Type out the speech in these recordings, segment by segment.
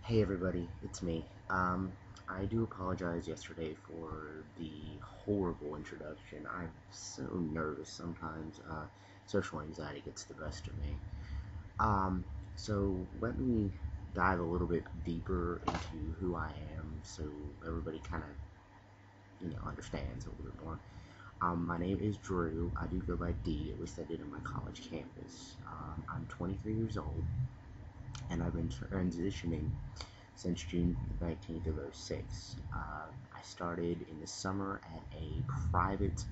Hey everybody, it's me. I do apologize yesterday for the horrible introduction. I'm so nervous sometimes. Social anxiety gets the best of me. Um, so let me dive a little bit deeper into who I am so everybody kind of, understands a little bit more. My name is Drew. I do go by D, at least I did on my college campus. I'm 23 years old, and I've been transitioning since June 19th of '06. I started in the summer at a private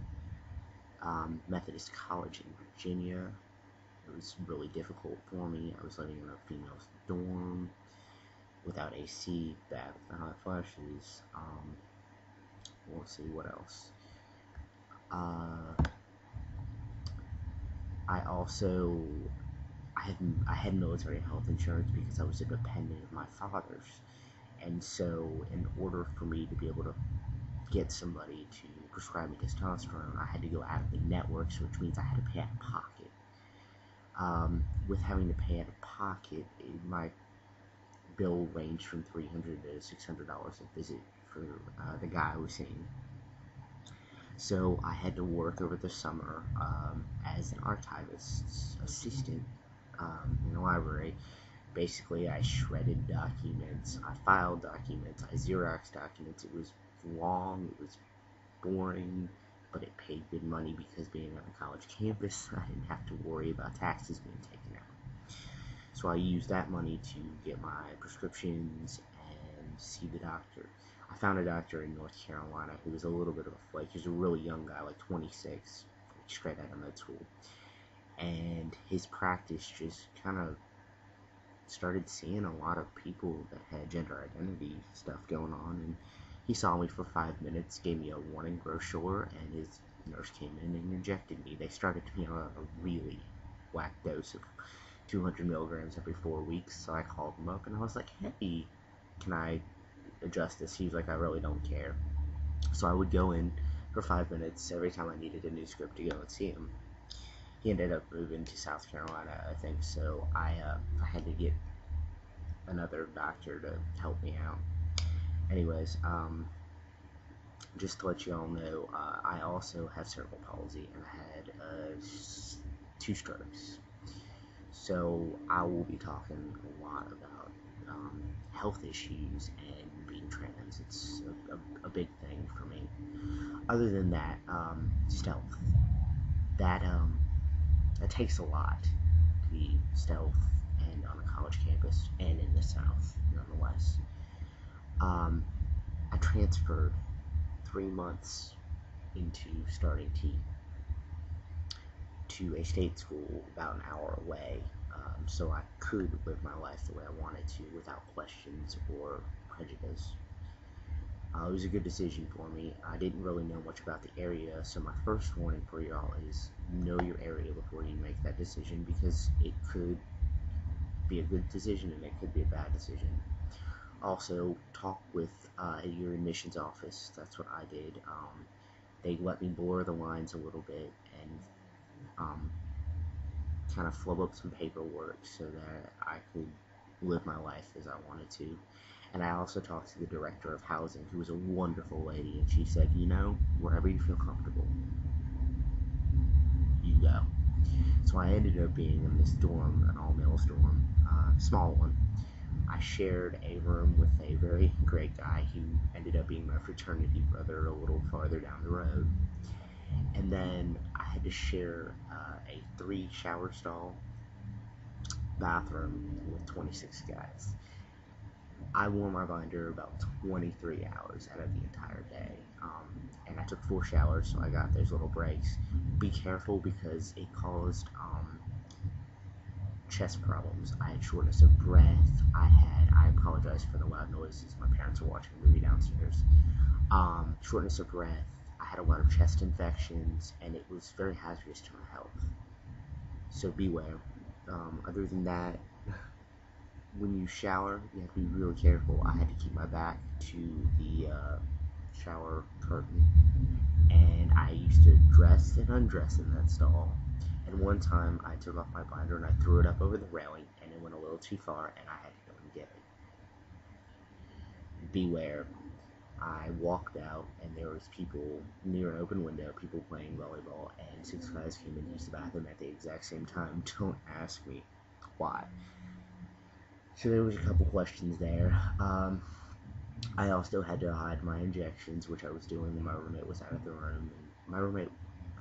Methodist college in Virginia. It was really difficult for me. I was living in a female's dorm without AC, bad with the hot flashes. We'll see what else. Uh, I also I had military health insurance because I was a dependent of my father's, and so in order for me to be able to get somebody to prescribe me testosterone, I had to go out of the networks, which means I had to pay out of pocket. With having to pay out of pocket, my bill ranged from $300 to $600 a visit for the guy I was seeing. So I had to work over the summer as an archivist's assistant in the library. Basically, I shredded documents, I filed documents, I Xeroxed documents. It was long, it was boring, but it paid good money because being on a college campus, I didn't have to worry about taxes being taken out. So I used that money to get my prescriptions and see the doctor. I found a doctor in North Carolina who was a little bit of a flake. He was a really young guy, like 26, straight out of med school. And his practice just kind of started seeing a lot of people that had gender identity stuff going on, and he saw me for 5 minutes, gave me a warning brochure, and his nurse came in and injected me. They started me on a really whack dose of 200 milligrams every 4 weeks, so I called him up and I was like, hey, can I adjust this? He was like, I really don't care. So I would go in for 5 minutes every time I needed a new script to go and see him. He ended up moving to South Carolina, I think, so I had to get another doctor to help me out. Anyways, just to let you all know, I also have cerebral palsy and I had 2 strokes. So I will be talking a lot about health issues and being trans. It's a big thing for me. Other than that, stealth. That that takes a lot to be stealth and on a college campus and in the South, nonetheless. Um, I transferred 3 months into starting T to a state school about an hour away, so I could live my life the way I wanted to without questions or prejudice. It was a good decision for me. I didn't really know much about the area, so my first warning for y'all is know your area before you make that decision, because it could be a good decision and it could be a bad decision. Also, talk with your admissions office. That's what I did. They let me blur the lines a little bit and um, kind of flub up some paperwork so that I could live my life as I wanted to. And I also talked to the director of housing, who was a wonderful lady, and she said, wherever you feel comfortable, you go. So I ended up being in this dorm, an all-males dorm, small one. I shared a room with a very great guy who ended up being my fraternity brother a little farther down the road. And then I had to share a 3 shower stall bathroom with 26 guys. I wore my binder about 23 hours out of the entire day, and I took 4 showers, so I got those little breaks. Be careful because it caused chest problems. I had shortness of breath. I apologize for the loud noises. My parents are watching a movie downstairs. Shortness of breath. I had a lot of chest infections, and it was very hazardous to my health. So beware. Other than that, when you shower, you have to be really careful. I had to keep my back to the shower curtain, and I used to dress and undress in that stall. And one time I took off my binder and I threw it up over the railing, and it went a little too far, and I had to go and get it. beware. I walked out, and there was people near an open window, people playing volleyball, and 6 guys came in to use the bathroom at the exact same time. Don't ask me why. So there was a couple questions there. I also had to hide my injections, which I was doing when my roommate was out of the room. And my roommate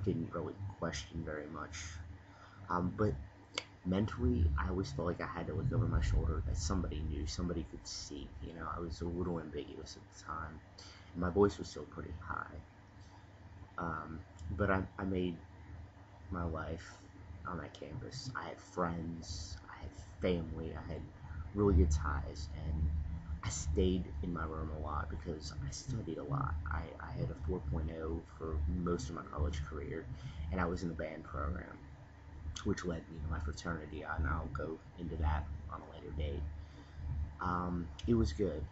didn't really question very much. But mentally, I always felt like I had to look over my shoulder, that somebody knew, somebody could see. You know, I was a little ambiguous at the time. And my voice was still pretty high. But I made my life on that campus. I had friends, I had family, I had really good ties, and I stayed in my room a lot because I studied a lot. I had a 4.0 for most of my college career, and I was in the band program, which led me to my fraternity, and I'll go into that on a later date. It was good.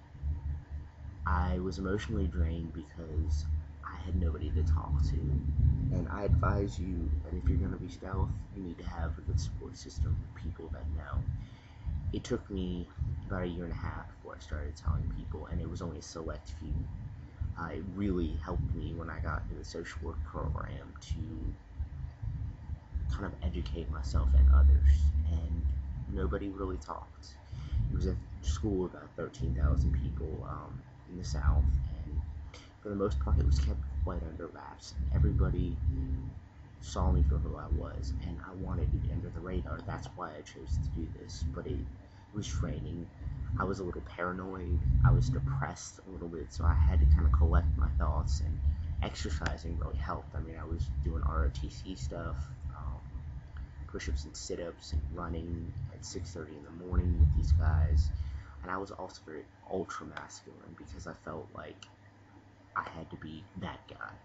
I was emotionally drained because I had nobody to talk to, and I advise you that if you're going to be stealth, you need to have a good support system of people that know. It took me about a year and a half before I started telling people, and it was only a select few. It really helped me when I got into the social work program to kind of educate myself and others, and nobody really talked. It was a school of about 13,000 people in the South, and for the most part, it was kept quite under wraps. Everybody saw me for who I was, and I wanted to be under the radar. That's why I chose to do this, but it was training. I was a little paranoid. I was depressed a little bit, so I had to kind of collect my thoughts, and exercising really helped. I mean, I was doing ROTC stuff, push-ups and sit-ups, and running at 6:30 in the morning with these guys, and I was also very ultra-masculine because I felt like I had to be that guy.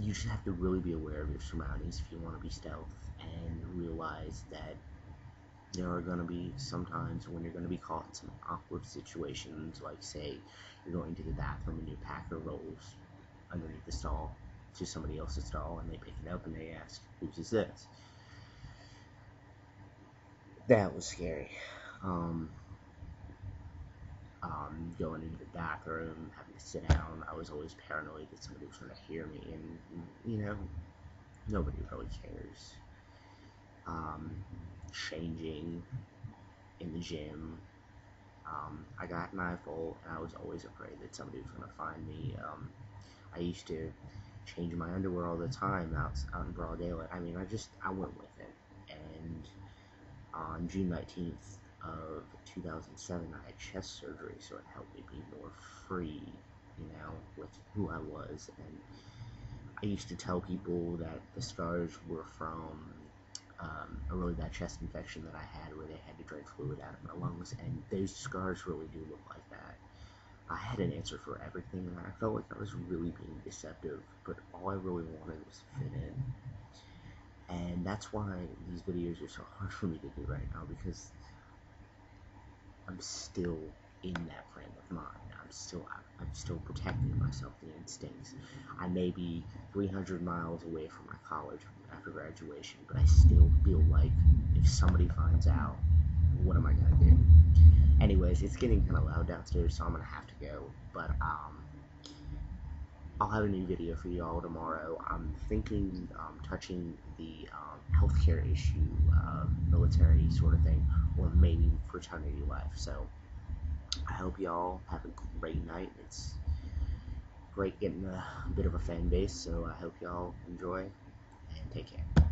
You just have to really be aware of your surroundings if you want to be stealth, and realize that there are going to be some times when you're going to be caught in some awkward situations, like say you're going to the bathroom and your packer rolls underneath the stall to somebody else's stall, and they pick it up and they ask, whose is this? That was scary. Going into the bathroom, having to sit down, I was always paranoid that somebody was going to hear me, and, you know, nobody really cares. Changing in the gym, I got NIFL, and I was always afraid that somebody was going to find me. I used to change my underwear all the time out in broad daylight. I mean, I went with it, and on June 19th of 2007, I had chest surgery, so it helped me be more free, you know, with who I was. And I used to tell people that the scars were from a really bad chest infection that I had, where they had to drain fluid out of my lungs, and those scars really do look like that. I had an answer for everything, and I felt like I was really being deceptive, but all I really wanted was to fit in. And that's why these videos are so hard for me to do right now, because I'm still in that frame of mind. I'm still protecting myself, the instincts. I may be 300 miles away from my college after graduation, but I still feel like if somebody finds out, what am I gonna do? Anyways, it's getting kind of loud downstairs, so I'm gonna have to go. But I'll have a new video for you all tomorrow. I'm thinking touching the healthcare issue, military sort of thing, or maybe fraternity life. So I hope y'all have a great night. It's great getting a bit of a fan base, so I hope y'all enjoy, and take care.